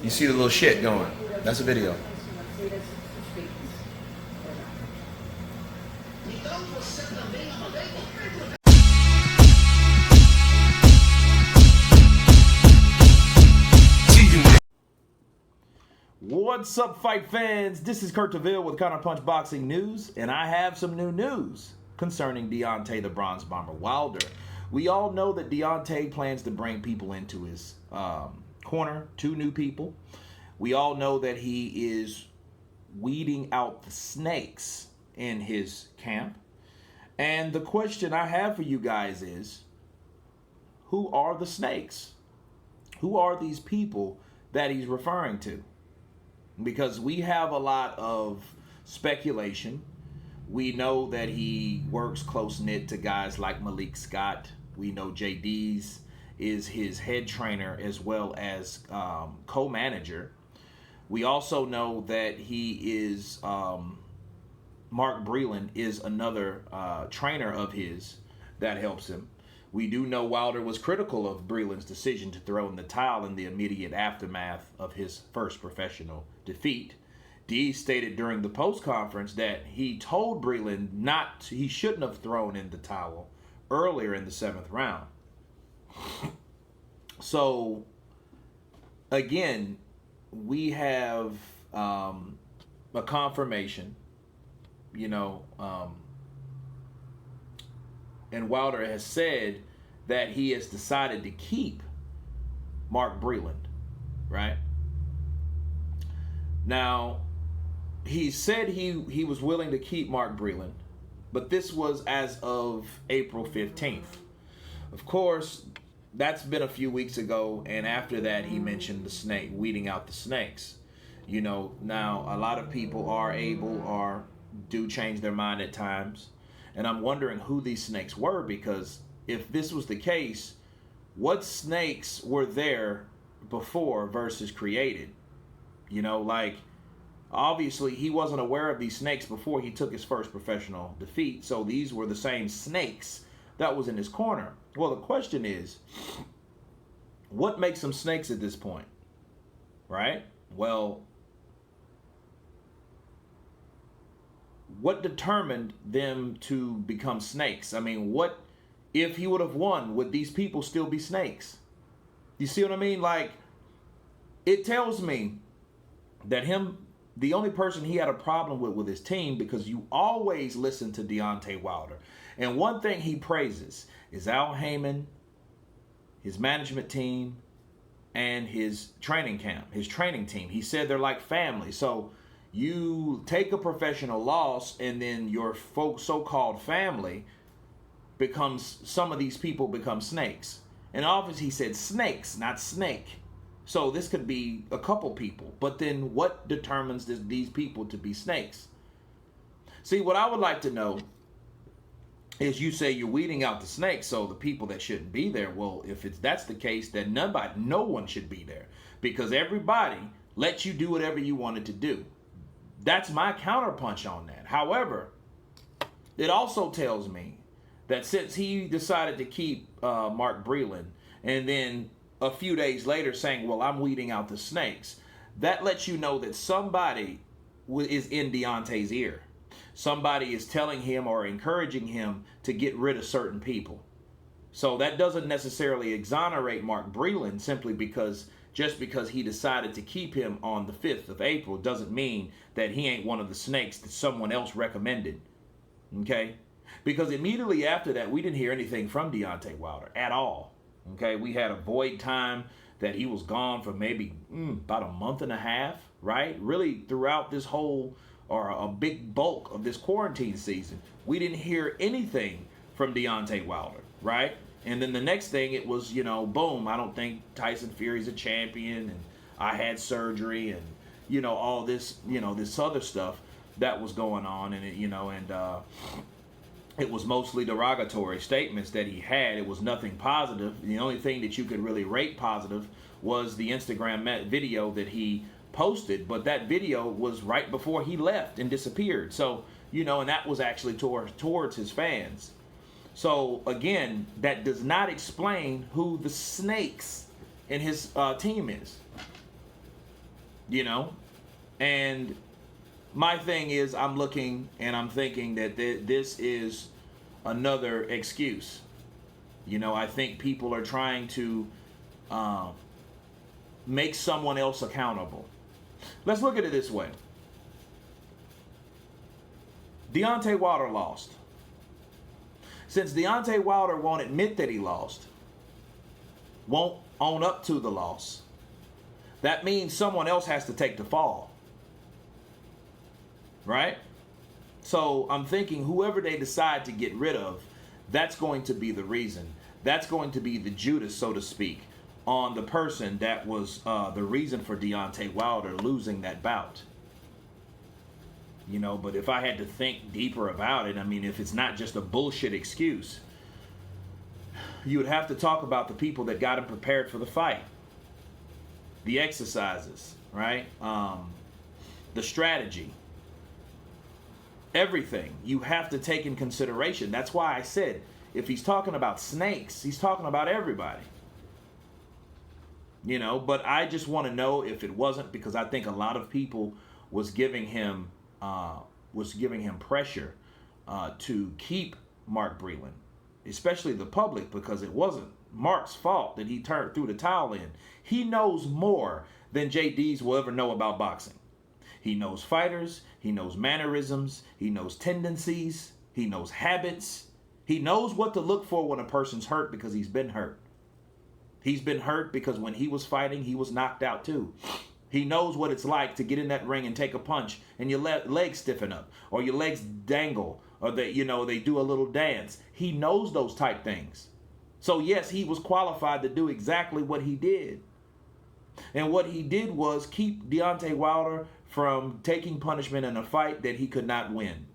You see the little shit going. That's a video. What's up, fight fans? This is Kurt DeVille with Counter Punch Boxing News, and I have some new news concerning Deontay the Bronze Bomber Wilder. We all know that Deontay plans to bring people into his corner, 2 new people. We all know that he is weeding out the snakes in his camp. And the question I have for you guys is, who are the snakes? Who are these people that he's referring to? Because we have a lot of speculation. We know that he works close-knit to guys like Malik Scott. We know JD's is his head trainer as well as co-manager. We also know that he is, Mark Breeland is another trainer of his that helps him. We do know Wilder was critical of Breeland's decision to throw in the towel in the immediate aftermath of his first professional defeat. D stated during the post-conference that he told Breeland he shouldn't have thrown in the towel earlier in the 7th round. So, again, we have a confirmation, and Wilder has said that he has decided to keep Mark Breeland, right? Now, he said he was willing to keep Mark Breeland, but this was as of April 15th. Of course, that's been a few weeks ago, and after that, he mentioned the weeding out the snakes. Now, a lot of people do change their mind at times. And I'm wondering who these snakes were, because if this was the case, what snakes were there before versus created? Obviously he wasn't aware of these snakes before he took his first professional defeat. So these were the same snakes that was in his corner. Well, the question is, what makes them snakes at this point? Right? Well, what determined them to become snakes? I mean, what if he would have won? Would these people still be snakes? You see what I mean? It tells me that the only person he had a problem with his team, because you always listen to Deontay Wilder. And one thing he praises is Al Heyman, his management team, and his training team. He said they're like family. So you take a professional loss, and then your so-called family some of these people become snakes. And obviously he said snakes, not snake. So this could be a couple people. But then what determines these people to be snakes? See, what I would like to know is, you say you're weeding out the snakes, so the people that shouldn't be there. Well, if that's the case, then no one should be there, because everybody lets you do whatever you wanted to do. That's my counterpunch on that. However, it also tells me that since he decided to keep Mark Breeland, and then a few days later saying, well, I'm weeding out the snakes, that lets you know that somebody is in Deontay's ear. Somebody is telling him or encouraging him to get rid of certain people. So that doesn't necessarily exonerate Mark Breeland just because he decided to keep him on the 5th of April doesn't mean that he ain't one of the snakes that someone else recommended. Okay? Because immediately after that, we didn't hear anything from Deontay Wilder at all. Okay? We had a void time that he was gone for maybe about a month and a half, right? Really throughout this whole, or a big bulk of this quarantine season, we didn't hear anything from Deontay Wilder, right? And then the next thing, it was, boom, I don't think Tyson Fury's a champion, and I had surgery, and, all this, this other stuff that was going on, and, it was mostly derogatory statements that he had. It was nothing positive. The only thing that you could really rate positive was the Instagram video that he posted, but that video was right before he left and disappeared. So, and that was actually towards his fans. So, again, that does not explain who the snakes in his team is. you know? And my thing is, I'm looking and I'm thinking that this is another excuse. You know, I think people are trying to make someone else accountable. Let's look at it this way. Deontay Wilder lost. Since Deontay Wilder won't admit that he lost, won't own up to the loss, that means someone else has to take the fall. Right? So I'm thinking whoever they decide to get rid of, that's going to be the reason. That's going to be the Judas, so to speak, on the person that was the reason for Deontay Wilder losing that bout. You know, but if I had to think deeper about it, I mean, if it's not just a bullshit excuse, you would have to talk about the people that got him prepared for the fight. The exercises, right? The strategy. Everything you have to take in consideration. That's why I said, if he's talking about snakes, he's talking about everybody. You know, but I just want to know if it wasn't, because I think a lot of people was giving him pressure to keep Mark Breeland, especially the public, because it wasn't Mark's fault that he threw the towel in. He knows more than JD's will ever know about boxing. He knows fighters, he knows mannerisms, he knows tendencies, he knows habits. He knows what to look for when a person's hurt, because he's been hurt. He's been hurt because when he was fighting, he was knocked out too. He knows what it's like to get in that ring and take a punch and your legs stiffen up, or your legs dangle, or they do a little dance. He knows those type things. So yes, he was qualified to do exactly what he did. And what he did was keep Deontay Wilder from taking punishment in a fight that he could not win.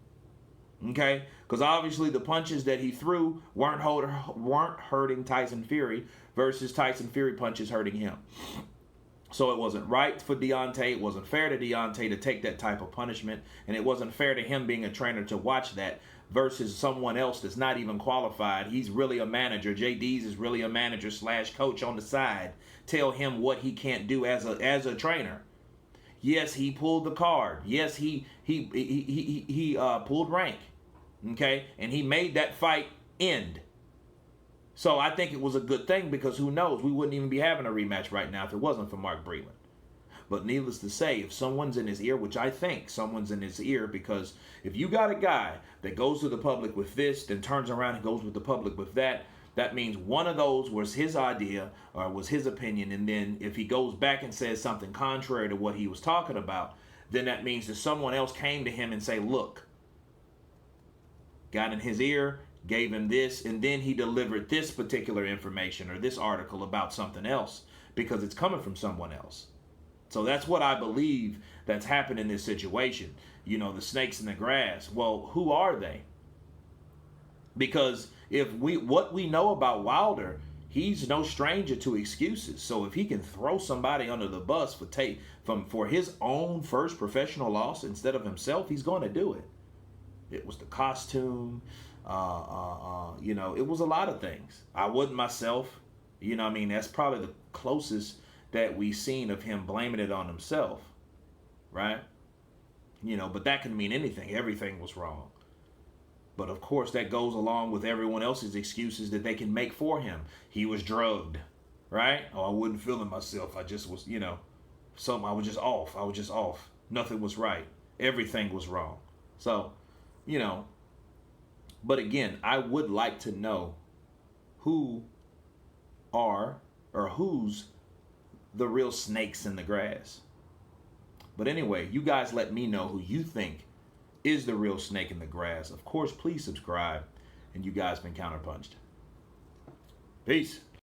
Okay? Because obviously the punches that he threw weren't hurting Tyson Fury versus Tyson Fury punches hurting him. So it wasn't right for Deontay. It wasn't fair to Deontay to take that type of punishment. And it wasn't fair to him being a trainer to watch that versus someone else that's not even qualified. He's really a manager. JD's is really a manager / coach on the side. Tell him what he can't do as a trainer. Yes, he pulled the card. Yes, he pulled rank. Okay? And he made that fight end. So I think it was a good thing, because who knows? We wouldn't even be having a rematch right now if it wasn't for Mark Breeland. But needless to say, if someone's in his ear, which I think someone's in his ear, because if you got a guy that goes to the public with this, then turns around and goes with the public with that, that means one of those was his idea or was his opinion. And then if he goes back and says something contrary to what he was talking about, then that means that someone else came to him and say, look, got in his ear, gave him this, and then he delivered this particular information or this article about something else because it's coming from someone else. So that's what I believe that's happened in this situation. You know, the snakes in the grass. Well, who are they? Because what we know about Wilder, he's no stranger to excuses. So if he can throw somebody under the bus for his own first professional loss instead of himself, he's going to do it. It was the costume. It was a lot of things. I wouldn't myself. That's probably the closest that we've seen of him blaming it on himself. Right? But that can mean anything. Everything was wrong. But of course, that goes along with everyone else's excuses that they can make for him. He was drugged. Right? Oh, I wasn't feeling myself. I just was, I was just off. Nothing was right. Everything was wrong. So, but again, I would like to know who's the real snakes in the grass. But anyway, you guys let me know who you think is the real snake in the grass. Of course, please subscribe. And you guys been counterpunched. Peace.